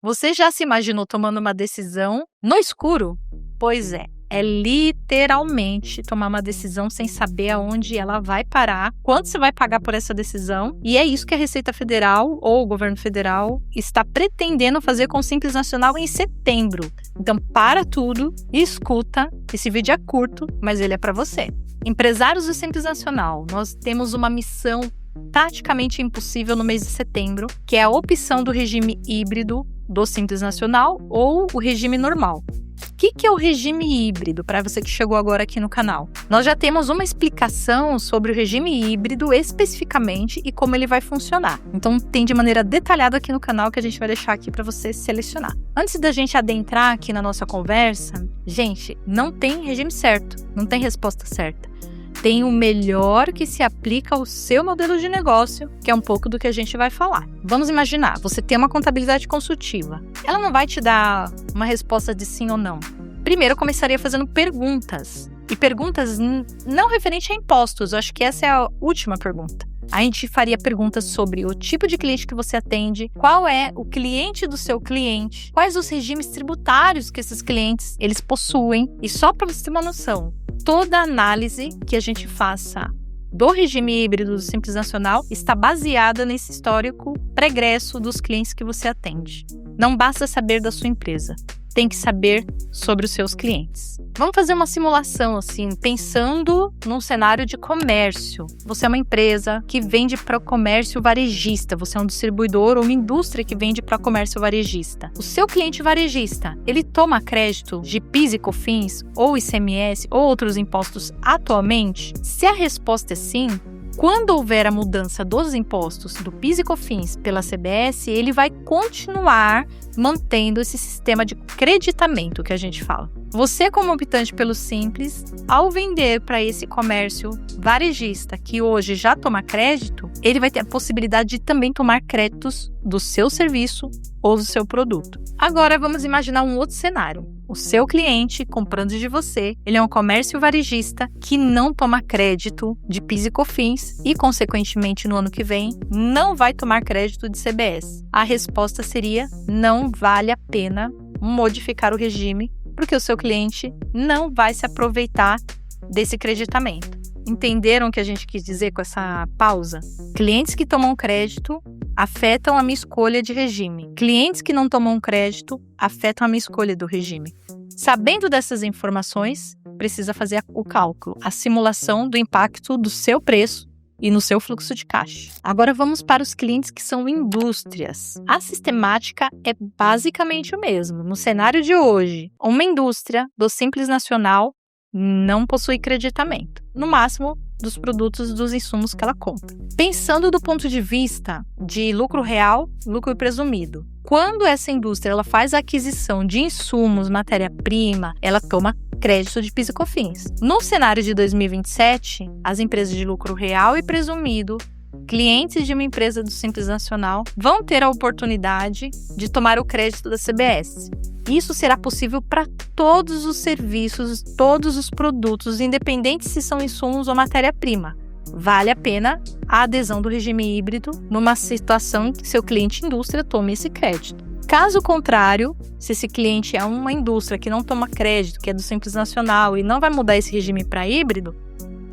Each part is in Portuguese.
Você já se imaginou tomando uma decisão no escuro? Pois é literalmente tomar uma decisão sem saber aonde ela vai parar, quanto você vai pagar por essa decisão, e é isso que a Receita Federal ou o governo federal está pretendendo fazer com o Simples Nacional em setembro. Então, para tudo e escuta. Esse vídeo é curto, mas ele é para você. Empresários do Simples Nacional, nós temos uma missão praticamente impossível no mês de setembro, que é a opção do regime híbrido do Simples Nacional ou o regime normal. O que é o regime híbrido, para você que chegou agora aqui no canal? Nós já temos uma explicação sobre o regime híbrido especificamente e como ele vai funcionar. Então tem de maneira detalhada aqui no canal que a gente vai deixar aqui para você selecionar. Antes da gente adentrar aqui na nossa conversa, gente, não tem regime certo, não tem resposta certa. Tem o melhor que se aplica ao seu modelo de negócio, que é um pouco do que a gente vai falar. Vamos imaginar, você tem uma contabilidade consultiva. Ela não vai te dar uma resposta de sim ou não. Primeiro, eu começaria fazendo perguntas. E perguntas não referente a impostos. Eu acho que essa é a última pergunta. A gente faria perguntas sobre o tipo de cliente que você atende, qual é o cliente do seu cliente, quais os regimes tributários que esses clientes eles possuem. E só para você ter uma noção, toda análise que a gente faça do regime híbrido do Simples Nacional está baseada nesse histórico pregresso dos clientes que você atende. Não basta saber da sua empresa, tem que saber sobre os seus clientes. Vamos fazer uma simulação assim, pensando num cenário de comércio. Você é uma empresa que vende para o comércio varejista, você é um distribuidor ou uma indústria que vende para o comércio varejista. O seu cliente varejista, ele toma crédito de PIS e COFINS ou ICMS ou outros impostos atualmente? Se a resposta é sim, quando houver a mudança dos impostos do PIS e COFINS pela CBS, ele vai continuar mantendo esse sistema de creditamento que a gente fala. Você, como optante pelo Simples, ao vender para esse comércio varejista que hoje já toma crédito, ele vai ter a possibilidade de também tomar créditos do seu serviço ou do seu produto. Agora vamos imaginar um outro cenário. O seu cliente comprando de você, ele é um comércio varejista que não toma crédito de PIS e COFINS e, consequentemente, no ano que vem, não vai tomar crédito de CBS. A resposta seria: não vale a pena modificar o regime, porque o seu cliente não vai se aproveitar desse creditamento. Entenderam o que a gente quis dizer com essa pausa? Clientes que tomam crédito afetam a minha escolha de regime. Clientes que não tomam crédito afetam a minha escolha do regime. Sabendo dessas informações, precisa fazer o cálculo, a simulação do impacto do seu preço e no seu fluxo de caixa. Agora vamos para os clientes que são indústrias. A sistemática é basicamente o mesmo. No cenário de hoje, uma indústria do Simples Nacional não possui creditamento. No máximo, dos produtos, dos insumos que ela compra. Pensando do ponto de vista de lucro real, lucro presumido. Quando essa indústria ela faz a aquisição de insumos, matéria-prima, ela toma crédito de PIS e COFINS. No cenário de 2027, as empresas de lucro real e presumido, clientes de uma empresa do Simples Nacional, vão ter a oportunidade de tomar o crédito da CBS. Isso será possível para todos os serviços, todos os produtos, independente se são insumos ou matéria-prima. Vale a pena a adesão do regime híbrido numa situação em que seu cliente indústria tome esse crédito. Caso contrário, se esse cliente é uma indústria que não toma crédito, que é do Simples Nacional e não vai mudar esse regime para híbrido,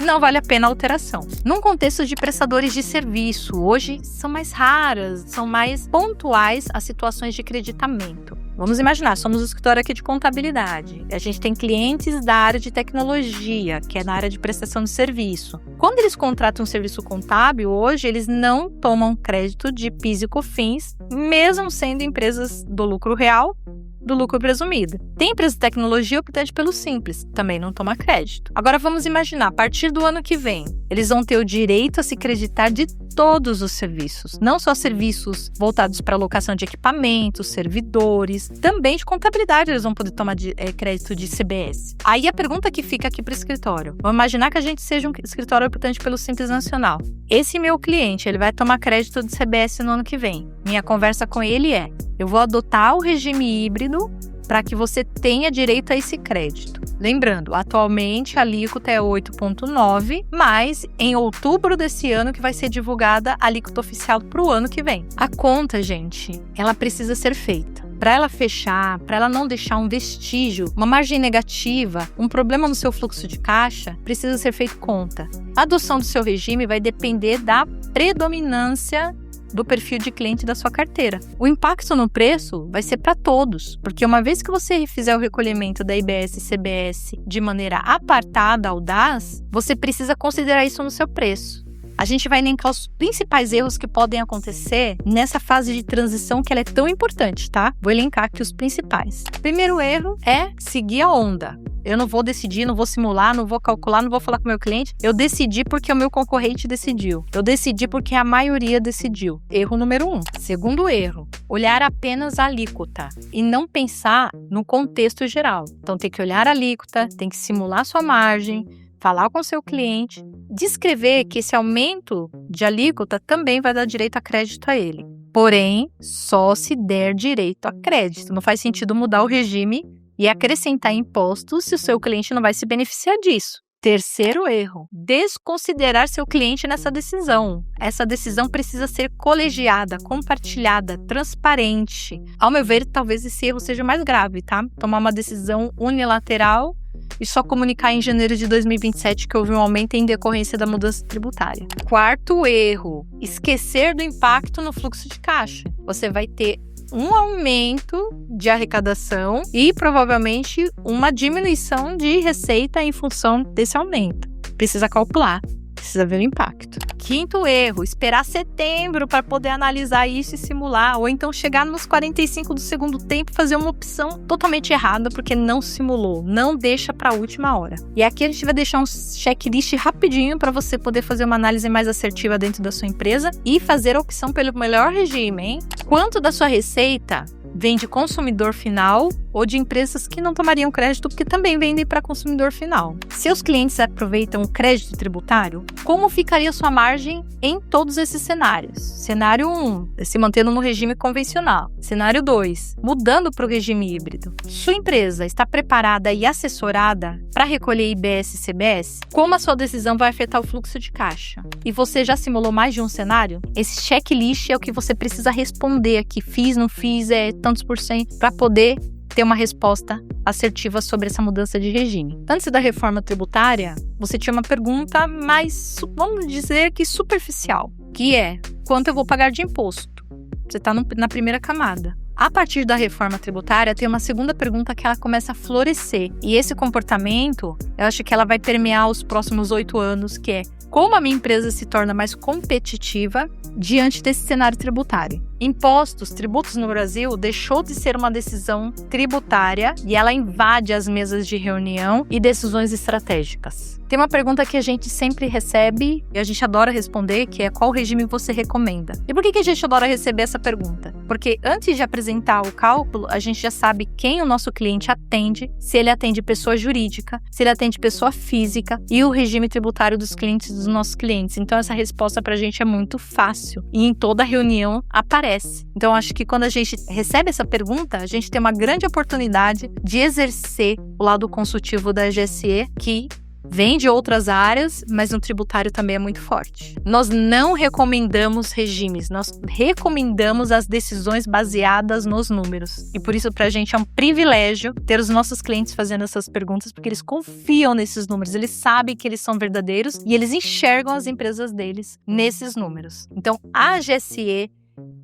não vale a pena a alteração. Num contexto de prestadores de serviço, hoje são mais raras, são mais pontuais as situações de creditamento. Vamos imaginar, somos um escritório aqui de contabilidade. A gente tem clientes da área de tecnologia, que é na área de prestação de serviço. Quando eles contratam um serviço contábil, hoje eles não tomam crédito de PIS e COFINS, mesmo sendo empresas do lucro real, do lucro presumido. Tem empresa de tecnologia optante pelo Simples, também não toma crédito. Agora vamos imaginar, a partir do ano que vem, eles vão ter o direito a se creditar de todos os serviços, não só serviços voltados para alocação de equipamentos, servidores, também de contabilidade eles vão poder tomar crédito de CBS. Aí a pergunta que fica aqui para o escritório, vamos imaginar que a gente seja um escritório optante pelo Simples Nacional. Esse meu cliente, ele vai tomar crédito de CBS no ano que vem. Minha conversa com ele é: eu vou adotar o regime híbrido para que você tenha direito a esse crédito. Lembrando, atualmente a alíquota é 8,9, mas em outubro desse ano que vai ser divulgada a alíquota oficial para o ano que vem. A conta, gente, ela precisa ser feita. para ela fechar, para ela não deixar um vestígio, uma margem negativa, um problema no seu fluxo de caixa, precisa ser feito conta. A adoção do seu regime vai depender da predominância do perfil de cliente da sua carteira. O impacto no preço vai ser para todos, porque uma vez que você fizer o recolhimento da IBS e CBS de maneira apartada ao DAS, você precisa considerar isso no seu preço. A gente vai elencar os principais erros que podem acontecer nessa fase de transição que ela é tão importante, tá? Vou elencar aqui os principais. Primeiro erro é seguir a onda. Eu não vou decidir, não vou simular, não vou calcular, não vou falar com o meu cliente. Eu decidi porque o meu concorrente decidiu. Eu decidi porque a maioria decidiu. Erro número 1. Segundo erro, olhar apenas a alíquota e não pensar no contexto geral. Então tem que olhar a alíquota, tem que simular sua margem, falar com o seu cliente, descrever que esse aumento de alíquota também vai dar direito a crédito a ele. Porém, só se der direito a crédito. Não faz sentido mudar o regime e acrescentar impostos se o seu cliente não vai se beneficiar disso. Terceiro erro, desconsiderar seu cliente nessa decisão. Essa decisão precisa ser colegiada, compartilhada, transparente. Ao meu ver, talvez esse erro seja mais grave, tá? Tomar uma decisão unilateral e só comunicar em janeiro de 2027 que houve um aumento em decorrência da mudança tributária. Quarto erro, esquecer do impacto no fluxo de caixa. Você vai ter um aumento de arrecadação e provavelmente uma diminuição de receita em função desse aumento. Precisa calcular, precisa ver o impacto. Quinto erro, esperar setembro para poder analisar isso e simular, ou então chegar nos 45 do segundo tempo e fazer uma opção totalmente errada porque não simulou, não deixa para a última hora. E aqui a gente vai deixar um checklist rapidinho para você poder fazer uma análise mais assertiva dentro da sua empresa e fazer a opção pelo melhor regime, hein? Quanto da sua receita vem de consumidor final ou de empresas que não tomariam crédito porque também vendem para consumidor final. Seus clientes aproveitam o crédito tributário? Como ficaria sua margem em todos esses cenários? Cenário 1, se mantendo no regime convencional. Cenário 2, mudando para o regime híbrido. Sua empresa está preparada e assessorada para recolher IBS e CBS? Como a sua decisão vai afetar o fluxo de caixa? E você já simulou mais de um cenário? Esse checklist é o que você precisa responder aqui. Fiz, não fiz, tantos por cento, para poder ter uma resposta assertiva sobre essa mudança de regime. Antes da reforma tributária, você tinha uma pergunta mais, vamos dizer que superficial, que é, quanto eu vou pagar de imposto? Você está na primeira camada. A partir da reforma tributária, tem uma segunda pergunta que ela começa a florescer. E esse comportamento, eu acho que ela vai permear os próximos 8 anos, que é como a minha empresa se torna mais competitiva diante desse cenário tributário. Impostos, tributos no Brasil, deixou de ser uma decisão tributária e ela invade as mesas de reunião e decisões estratégicas. Tem uma pergunta que a gente sempre recebe e a gente adora responder, que é qual regime você recomenda? E por que a gente adora receber essa pergunta? Porque antes de apresentar o cálculo, a gente já sabe quem o nosso cliente atende, se ele atende pessoa jurídica, se ele atende pessoa física e o regime tributário dos clientes dos nossos clientes. Então essa resposta pra gente é muito fácil e em toda reunião aparece. Então acho que quando a gente recebe essa pergunta, a gente tem uma grande oportunidade de exercer o lado consultivo da GSE, que vem de outras áreas, mas no tributário também é muito forte. Nós não recomendamos regimes, nós recomendamos as decisões baseadas nos números. E por isso, para a gente é um privilégio ter os nossos clientes fazendo essas perguntas, porque eles confiam nesses números, eles sabem que eles são verdadeiros e eles enxergam as empresas deles nesses números. Então, a GSE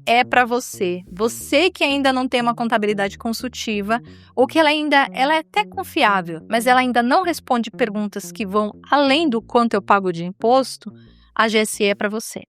é para você que ainda não tem uma contabilidade consultiva ou que ela é até confiável, mas ela ainda não responde perguntas que vão além do quanto eu pago de imposto, a GSE é para você.